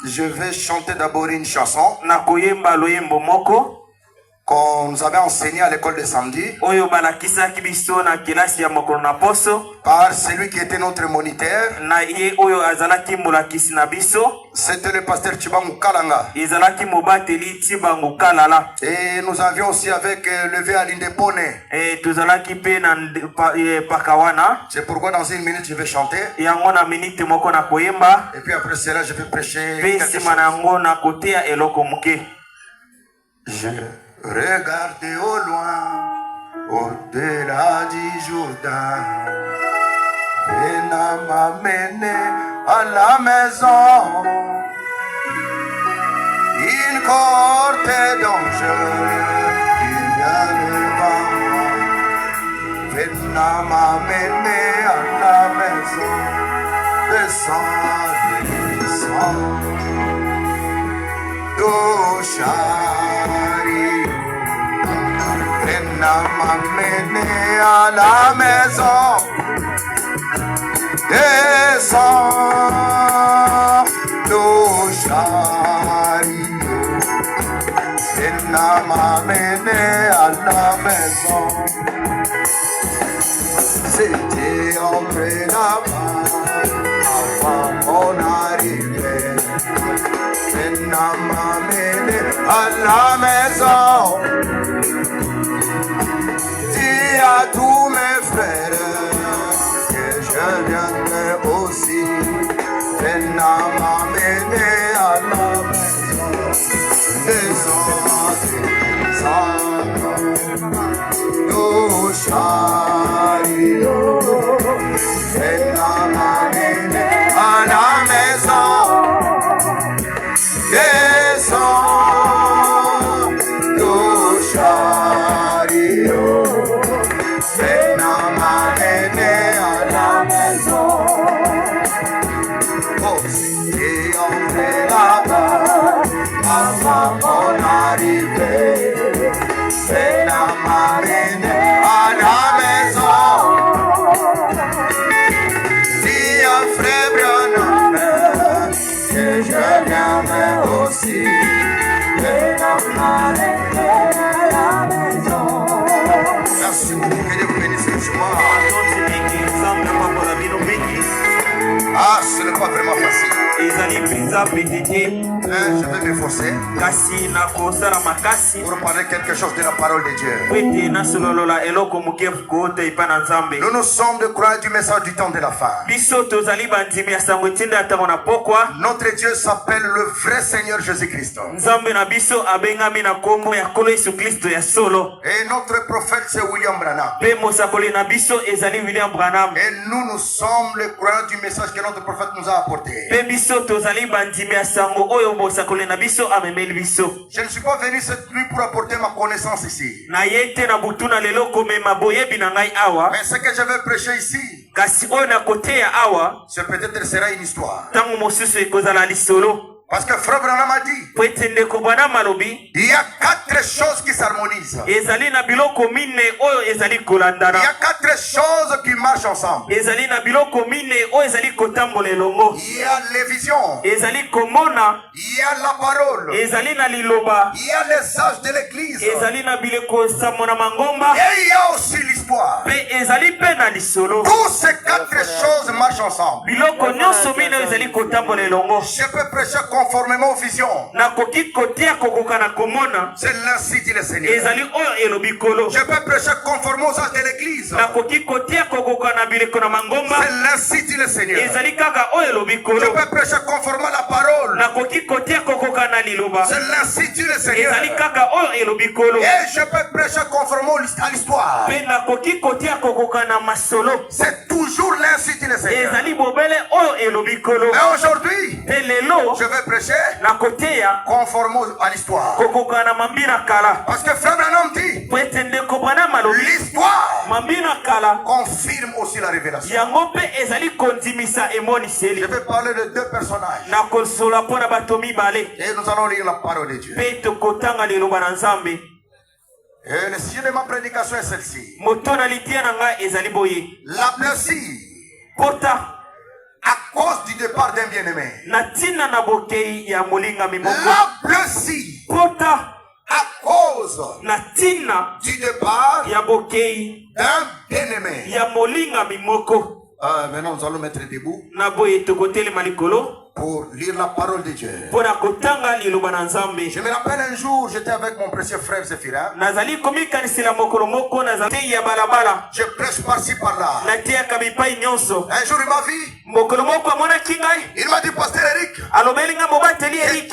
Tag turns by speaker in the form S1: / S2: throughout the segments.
S1: Je vais chanter d'abord une chanson qu'on nous avait enseignée à l'école de samedi par celui qui était notre moniteur. C'était le pasteur Chibangu Kalanga. Et nous avions aussi avec levé à l'Indépone. C'est pourquoi dans une minute je vais chanter. Et puis après cela je vais prêcher quelque chose. Je regardais au loin, au-delà du Jourdain. Vena m'a mené à la maison. Une cohorte dangereuse qui vient devant moi. Vena m'a mené à la maison. Descends, descends. Douchari. Vena m'a mené à la maison. Descends, douchari. Vena m'a mené à la maison. C'était entré là-bas avant mon arrivée. Vena m'a mené à la maison. Dis à tous mes frères que je viendrai aussi. Vena m'a mené à la maison. Descends, descends, douchari. Vena m'a mené à la maison. Descends, douchari. Vena m'a mené à la maison. Oh, et entré là-bas avant mon arrivée. Vena m'a mené à la maison. Dis à frère Branham que je viendrai aussi. Vena m'a mené à la maison. Merci beaucoup, que Dieu vous bénisse richement. Ah, ce n'est pas vraiment facile. Je vais m'efforcer pour parler quelque chose de la parole de Dieu. Nous nous sommes de croire du message du temps de la fin. Notre Dieu s'appelle le vrai Seigneur Jésus-Christ. Et notre prophète c'est William Branham. Et nous, nous sommes le croyants du message que notre prophète nous a apporté. Je ne suis pas venu cette nuit pour apporter ma connaissance ici. Mais ce que je vais prêcher ici, ce peut-être sera une histoire. Parce que Frère Branham a dit, il y a 4 choses qui s'harmonisent. Il y a 4 choses qui marchent ensemble. Il y a les visions. Il y a la parole. Il y a les âges de l'église. Et il y a aussi l'histoire. Toutes ces 4 choses marchent ensemble. Je peux prêcher conformément aux visions. C'est l'ainsi dit le Seigneur. Je peux prêcher conformément aux âges de l'église. C'est l'ainsi dit le Seigneur. Je peux prêcher conformément à la parole. C'est l'ainsi dit le Seigneur. Et je peux prêcher conformément à l'histoire. C'est toujours l'ainsi dit le Seigneur. Mais aujourd'hui, je vais prêcher conformément à l'histoire. Parce que Frère Branham dit, l'histoire confirme aussi la révélation. Je vais parler de 2 personnages. Et nous allons lire la parole de Dieu. Et le sujet de ma prédication est celle-ci. La blessure à cause du départ d'un bien-aimé.
S2: Na tina na bokei ya molinga mimoko.
S1: La blessure.
S2: Pota.
S1: À cause
S2: na tina
S1: du départ
S2: ya bokei
S1: d'un bien-aimé.
S2: Ya molinga mimoko.
S1: Maintenant nous allons mettre debout.
S2: Na boye tokotele malikolo.
S1: Pour lire la parole de Dieu.
S2: Je
S1: me rappelle un jour, j'étais avec mon précieux frère Zéphira. Je prêche par-ci par-là. Un jour il m'a vu. Il m'a dit, Pasteur Eric,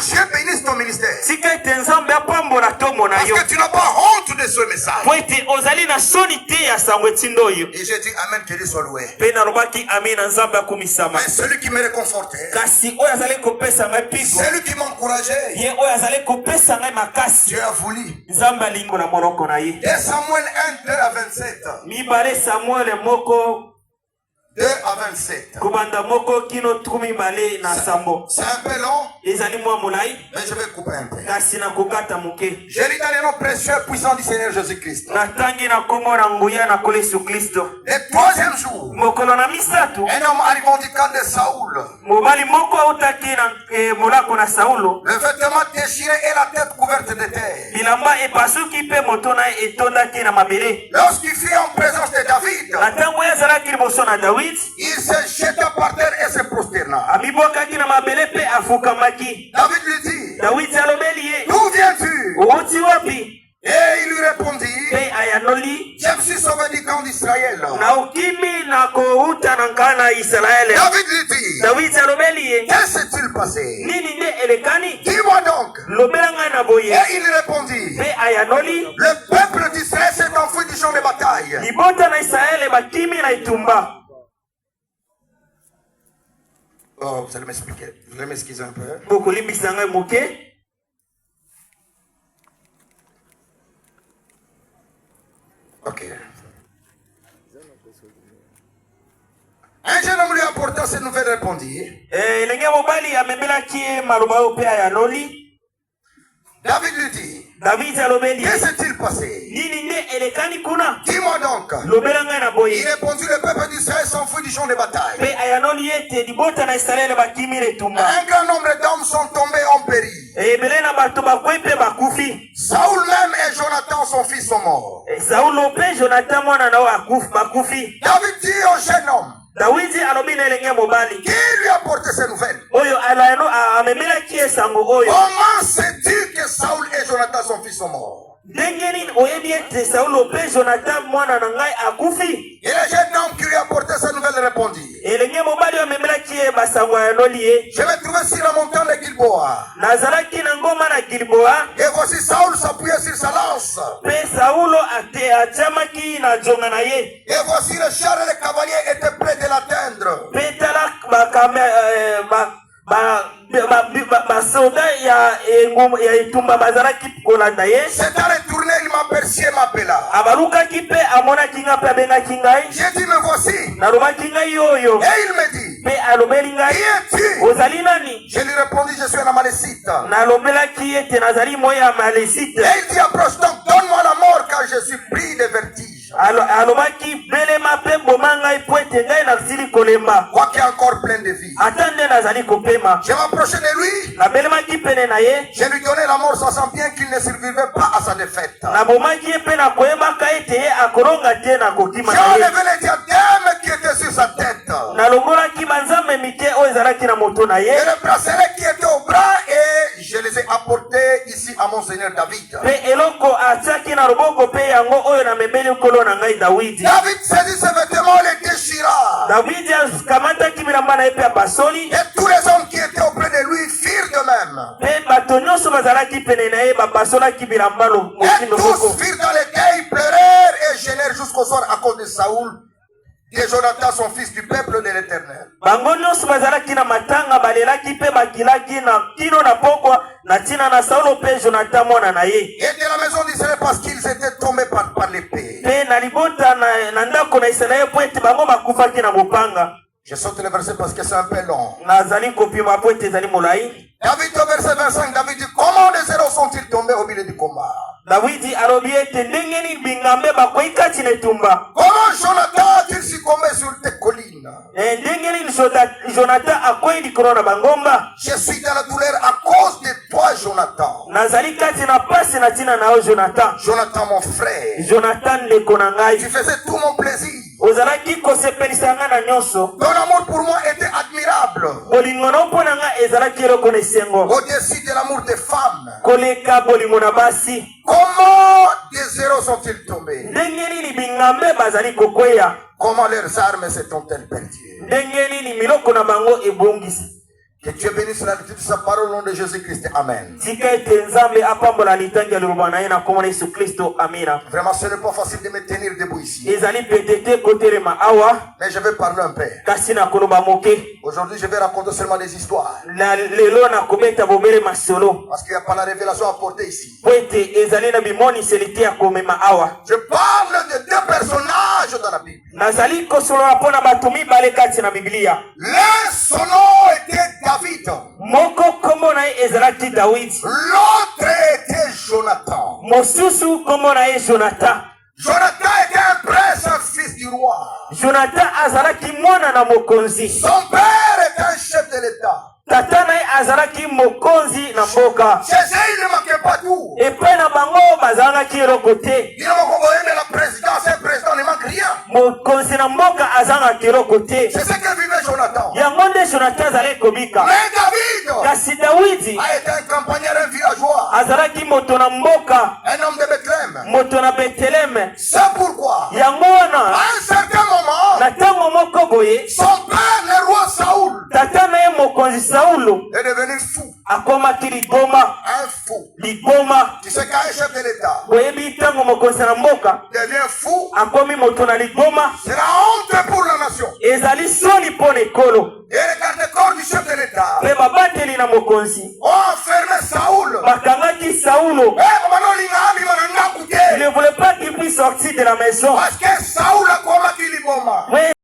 S1: Dieu bénisse ton ministère. Parce que tu n'as pas honte de ce message. Et j'ai dit Amen, que Dieu soit loué. Mais celui qui me réconfortait, celui qui m'encourageait, Dieu a voulu. Et Samuel 1, 2 à 27. 2 à 27. C'est un peu long, mais je vais couper un peu. Je lis dans les noms précieux puissants du Seigneur Jésus-Christ. Le troisième jour, un homme arrivant du camp de Saoul, le vêtement déchiré et la tête couverte de terre. Lorsqu'il fut en présence de David, il se jeta par terre et se prosterna. David lui dit, d'où viens-tu? Et il lui répondit, je me suis sauvé du camp d'Israël. David lui dit, que s'est-il passé? Dis-moi donc. Et il répondit, le peuple d'Israël s'est enfui du champ de bataille. Oh, vous allez m'expliquer. Vous allez m'excuser un peu. Ok. Un jeune homme lui apportant cette nouvelle répondit. David lui dit, que s'est-il passé? Dis-moi donc. Il répondit, le peuple d'Israël s'enfuit du champ de bataille. Un grand nombre d'hommes sont tombés en péril. Saoul même et Jonathan son fils sont morts. David dit au jeune homme, qui lui a apporté ces nouvelles? Comment sais-tu que Saoul et Jonathan son fils sont morts? Et le jeune homme qui lui a apporté ces nouvelles répondit, je vais trouver sur la montagne de Gilboa. Et voici Saoul s'appuyait sur sa lance. Et voici le char et les cavaliers étaient prêts de l'atteindre. C'est à retourner, il m'aperçut et m'appela. J'ai dit, me voici. Et il me dit, qui es-tu? Je lui répondis, je suis un Amalécite. Et il dit, approche donc, donne-moi la mort car je suis pris de vertige. Moi qui est encore plein de vie. Je m'approchais de lui. Je lui donnais la mort, sachant bien qu'il ne survivait pas à sa défaite. J'ai enlevé les diadèmes qui étaient sur sa tête. Et le bracelet qui était au bras, et je les ai apportés ici à mon Seigneur David. David saisit ses vêtements, les déchira. Et tous les hommes qui étaient auprès de lui firent de même. Et tous firent dans les quais, ils pleurèrent et gênèrent jusqu'au soir à cause de Saoul et Jonathan, son fils du peuple de l'Éternel. Et de la maison d'Israël parce qu'ils étaient tombés par l'épée. Je saute le verset parce que c'est un peu long. David au verset 25, David dit, comment les héros sont-ils tombés au milieu du combat? Comment Jonathan a-t-il succombé sur tes collines?
S2: Jonathan akwei likolo na bangomba.
S1: Je suis dans la douleur à cause de toi, Jonathan.
S2: Nazali kati na pasi na tina na Jonathan.
S1: Jonathan, mon frère.
S2: Jonathan ndeko na ngai.
S1: Tu faisais tout mon plaisir.
S2: Ozalaki kosepelisa nga na nyonso.
S1: Ton amour pour moi était admirable.
S2: Bolingo na mpo na nga ezalaki eloko na esengo.
S1: Au-dessus de l'amour des femmes.
S2: Koleka bolingo na basi.
S1: Comment des zéros sont-ils tombés?
S2: Ndenge nini bingambe bazali kokweya.
S1: Comment leurs armes se sont-elles perdues?
S2: Ndenge nini miloko na bango ebongisi.
S1: Que Dieu bénisse la lecture de sa parole au nom de Jésus-Christ. Amen. Vraiment, ce n'est pas facile de me tenir debout ici. Mais je vais parler un peu. Aujourd'hui, je vais raconter seulement des histoires. Parce qu'il n'y a pas la révélation à porter ici. Je parle de deux personnages dans la Bible. L'un, son nom était David. L'autre était Jonathan. Jonathan était un prince, un fils du roi. Son père était un chef de l'État. Chez eux, il ne manquait pas tout. Il ne la présidence, un président ne manque rien. C'est ce que vivait Jonathan. Mais David a été un campagnard, un villageois, un homme de Bethléem. C'est pourquoi, à un certain moment, son père, le roi Saoul, est devenu fou. Un fou. Tu sais qu'un chef de l'État devient fou, c'est la honte pour la nation. Et le garde-corps du chef de l'État ont enfermé Saoul.
S2: Il ne voulait pas qu'il puisse sortir de la maison.
S1: Parce que Saoul a combattu les bombes.